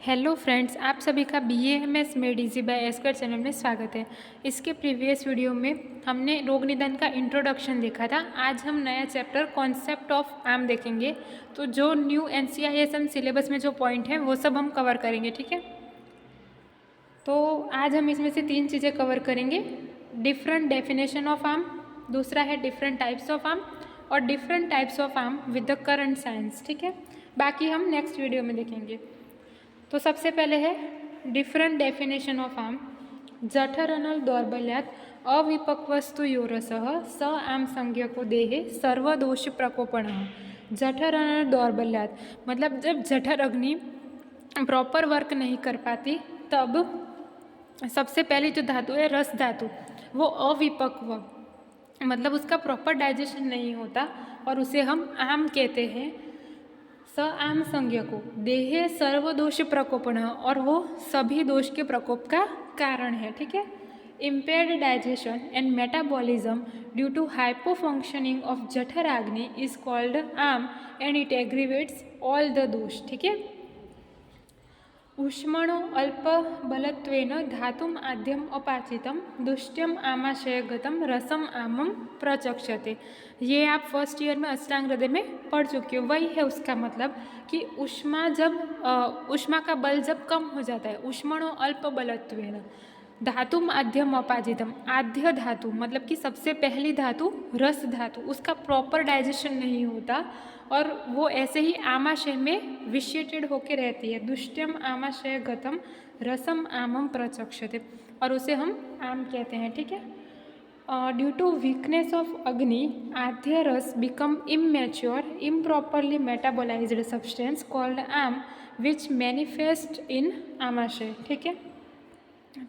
Hello friends, आप सभी का BAMS made easy by Esquire channel में स्वागत है। इसके प्रीवियस वीडियो में हमने रोग निदान का इंट्रोडक्शन देखा था। आज हम नया चैप्टर कॉन्सेप्ट ऑफ आम देखेंगे। तो जो न्यू NCISM सिलेबस में जो पॉइंट है वो सब हम कवर करेंगे, ठीक है। तो आज हम इसमें से 3 चीज़ें कवर करेंगे। डिफरेंट डेफिनेशन ऑफ आम, दूसरा है डिफरेंट टाइप्स ऑफ आम और डिफरेंट टाइप्स ऑफ आम विद द करंट साइंस, ठीक है। बाकी हम नेक्स्ट वीडियो में देखेंगे। तो सबसे पहले है डिफरेंट डेफिनेशन ऑफ आम। जठरनल दौर्बल्यात अविपक्वस्तु योरसः स आम संज्ञको देहे सर्वदोष प्रकोपणः। जठरनल दौर्बल्यात मतलब जब जठर अग्नि प्रॉपर वर्क नहीं कर पाती तब सबसे पहली जो धातु है रस धातु, वो अविपक्व मतलब उसका प्रॉपर डाइजेशन नहीं होता और उसे हम आम कहते हैं। स आम संज्ञ को देहे सर्वदोष प्रकोपण, और वो सभी दोष के प्रकोप का कारण है, ठीक है। Impaired digestion and metabolism due to hypofunctioning of jatharagni is called ama and it aggravates all the dosha, ठीक है। ऊष्मणो अल्प बलत्वेन धातुम आद्यम अपाचितम दुष्ट्यम आमाशयगतम रसम आमम प्रचक्षते। ये आप फर्स्ट ईयर में अष्टांग हृदय में पढ़ चुके हो। वही है उसका मतलब कि ऊष्मा का बल जब कम हो जाता है, ऊष्मणो अल्प बलत्वेन धातुम आद्यम अपाचितम, आद्य धातु मतलब कि सबसे पहली धातु रस धातु, उसका प्रॉपर डाइजेशन नहीं होता और वो ऐसे ही आमाशय में विशिएटेड होके रहती है। दुष्ट्यम आमाशय गतम रसम आमम प्रचक्षते, और उसे हम आम कहते हैं, ठीक है। ड्यू टू वीकनेस ऑफ अग्नि आद्य रस become immature improperly metabolised substance called आम विच मैनिफेस्ट इन आमाशय, ठीक है।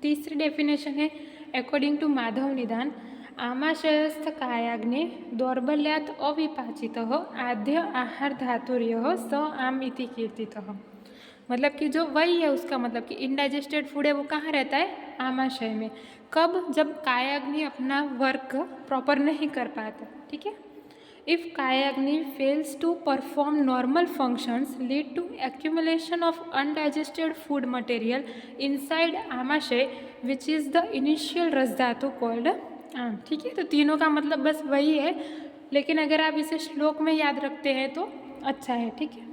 तीसरी डेफिनेशन है अकॉर्डिंग टू माधव निदान, आमाशयस्थ कायाग्ने दौर्बल्यात अविपाचितः आद्य आहार धातुर्यः स आम इति कीर्तितः। मतलब कि जो वही है उसका मतलब कि इनडाइजेस्टेड फूड है वो कहाँ रहता है, आमाशय में। कब, जब कायाग्नि अपना वर्क प्रॉपर नहीं कर पाता, ठीक है। If Kayagni fails to perform normal functions, lead to accumulation of undigested food material inside आमाशय, which is the initial रस धातु called आम, ठीक है। तो तीनों का मतलब बस वही है, लेकिन अगर आप इसे श्लोक में याद रखते हैं तो अच्छा है, ठीक है।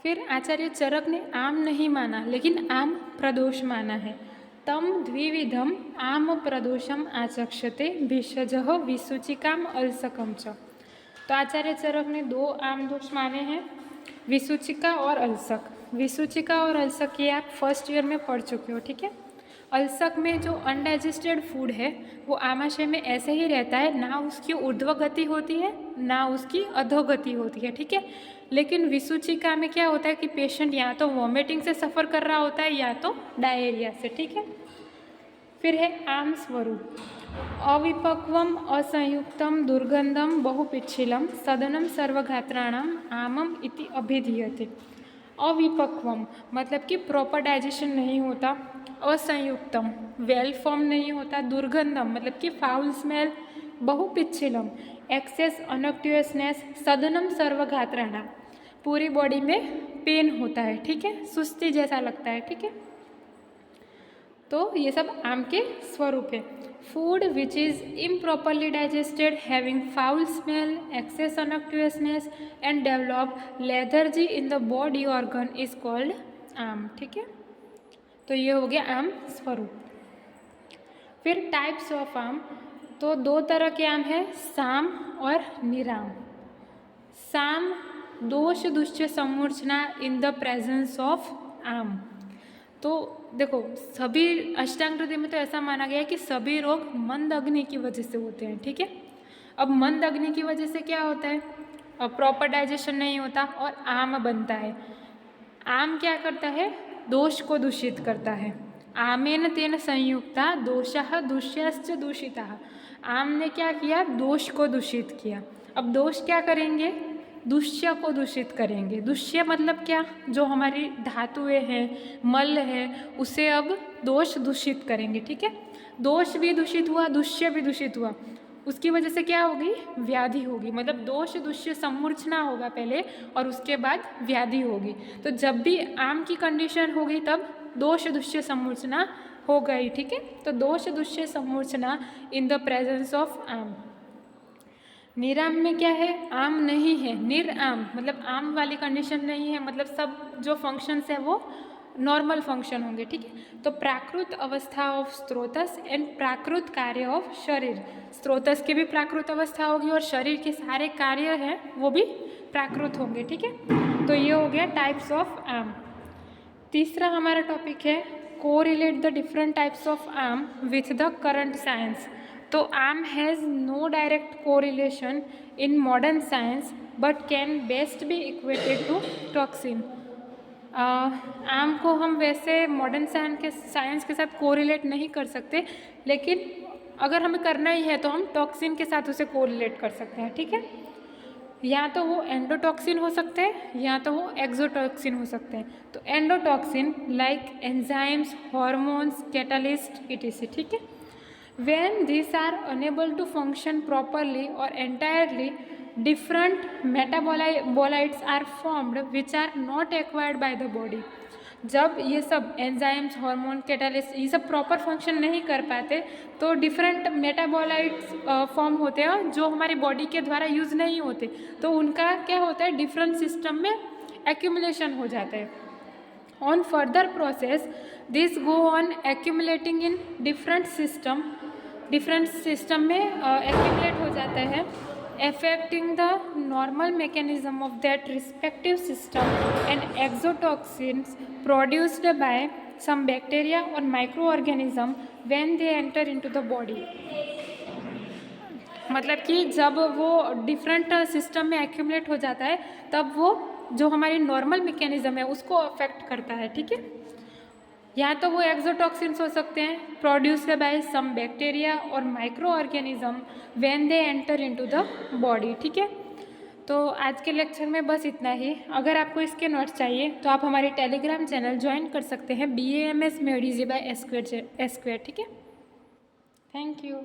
फिर आचार्य चरक ने आम नहीं माना लेकिन आम प्रदोष माना है। तम द्विविधम आम प्रदोषम आचक्षते भिषजः विसूचिकाम अलसकम च। तो आचार्य चरक ने 2 आम दोष माने हैं, विसूचिका और अलसक। विसूचिका और अलसक ये आप फर्स्ट ईयर में पढ़ चुके हो, ठीक है। अलसक में जो अनडाइजेस्टेड फूड है वो आमाशय में ऐसे ही रहता है, ना उसकी ऊर्ध्वगति होती है ना उसकी अधोगति होती है, ठीक है। लेकिन विसूचिका में क्या होता है कि पेशेंट या तो वॉमिटिंग से सफ़र कर रहा होता है या तो डायरिया से, ठीक है। फिर है आम स्वरूप, अविपक्वम असंयुक्तम दुर्गंधम बहुपिच्छिलम सदनम सर्वगात्राणाम आमम इति अभिधीयते। अविपक्वम मतलब कि प्रॉपर डाइजेशन नहीं होता, असंयुक्तम वेल फॉर्म नहीं होता, दुर्गंधम मतलब कि फाउल स्मेल, बहुपिच्छिलम एक्सेस अनक्टियसनेस, सदनम सर्वगात्राणाम पूरी बॉडी में पेन होता है, ठीक है, सुस्ती जैसा लगता है, ठीक है। तो ये सब आम के स्वरूप है। Food which is improperly digested having foul smell, excess unctuousness and develop lethargy in the body organ is called ama, ठीक है। तो ये हो गया आम स्वरूप। फिर टाइप्स ऑफ आम, तो 2 तरह के आम है, साम और निराम। साम दोष दुष्य समूर्छना इन द प्रेजेंस ऑफ आम। तो देखो सभी अष्टांग हृदय में तो ऐसा माना गया है कि सभी रोग मंद अग्नि की वजह से होते हैं, ठीक है। अब मंद अग्नि की वजह से क्या होता है, अब प्रॉपर डाइजेशन नहीं होता और आम बनता है। आम क्या करता है, दोष को दूषित करता है। आमेन तेन संयुक्ता दोषः दूष्यश्च दूषिताः। आम ने क्या किया, दोष को दूषित किया। अब दोष क्या करेंगे, दुष्य को दूषित करेंगे। दुष्य मतलब क्या, जो हमारी धातुएं हैं, मल है, उसे अब दोष दूषित करेंगे, ठीक है। दोष भी दूषित हुआ, दुष्य भी दूषित हुआ। उसकी वजह से क्या होगी, व्याधि होगी, मतलब दोष दुष्य सम्मूर्छना होगा पहले और उसके बाद व्याधि होगी। तो जब भी आम की कंडीशन होगी तब दोष दुष्य सम्मूर्छना हो गई, ठीक है। तो दोष दुष्य सम्मूर्छना इन द प्रेजेंस ऑफ आम। निराम में क्या है, आम नहीं है, निराम मतलब आम वाली कंडीशन नहीं है, मतलब सब जो फंक्शंस है वो नॉर्मल फंक्शन होंगे, ठीक है। तो प्राकृत अवस्था ऑफ स्त्रोतस एंड प्राकृत कार्य ऑफ शरीर, स्त्रोतस की भी प्राकृत अवस्था होगी और शरीर के सारे कार्य हैं वो भी प्राकृत होंगे, ठीक है। तो ये हो गया टाइप्स ऑफ आम। तीसरा हमारा टॉपिक है correlate the different types of ama with the current science. तो ama has no direct correlation in modern science but can best be equated to toxin. आम को हम वैसे मॉडर्न साइंस के साथ कोरिलेट नहीं कर सकते, लेकिन अगर हमें करना ही है तो हम टॉक्सिन के साथ उसे कोरिलेट कर सकते हैं, ठीक है। या तो वो एंडोटॉक्सिन हो सकते हैं या तो वो एक्सोटॉक्सिन हो सकते हैं। तो endotoxin like enzymes, hormones, catalyst etc., ठीक है। When these are unable to function properly or entirely, different metabolites are formed which are not acquired by the body. जब ये सब एंजाइम्स, हार्मोन, कैटालिस्ट ये सब प्रॉपर फंक्शन नहीं कर पाते तो डिफरेंट मेटाबोलाइट्स फॉर्म होते हैं जो हमारी बॉडी के द्वारा यूज़ नहीं होते, तो उनका क्या होता है, डिफरेंट सिस्टम में एक्यूमुलेशन हो जाता है। On further process, this go on accumulating in different system में accumulate हो जाता है, affecting the normal mechanism of that respective system and exotoxins produced by some bacteria or microorganism when they enter into the body। मतलब कि जब वो different system में accumulate हो जाता है तब वो जो हमारी नॉर्मल मैकेनिज्म है उसको अफेक्ट करता है, ठीक है। या तो वो एक्सोटॉक्सिन्स हो सकते हैं प्रोड्यूस्ड बाय सम बैक्टीरिया और micro organism when they enter into the body, ठीक है। तो आज के लेक्चर में बस इतना ही। अगर आपको इसके नोट्स चाहिए तो आप हमारे टेलीग्राम चैनल ज्वाइन कर सकते हैं BAMS MEDIZ by S², ठीक है। Thank you.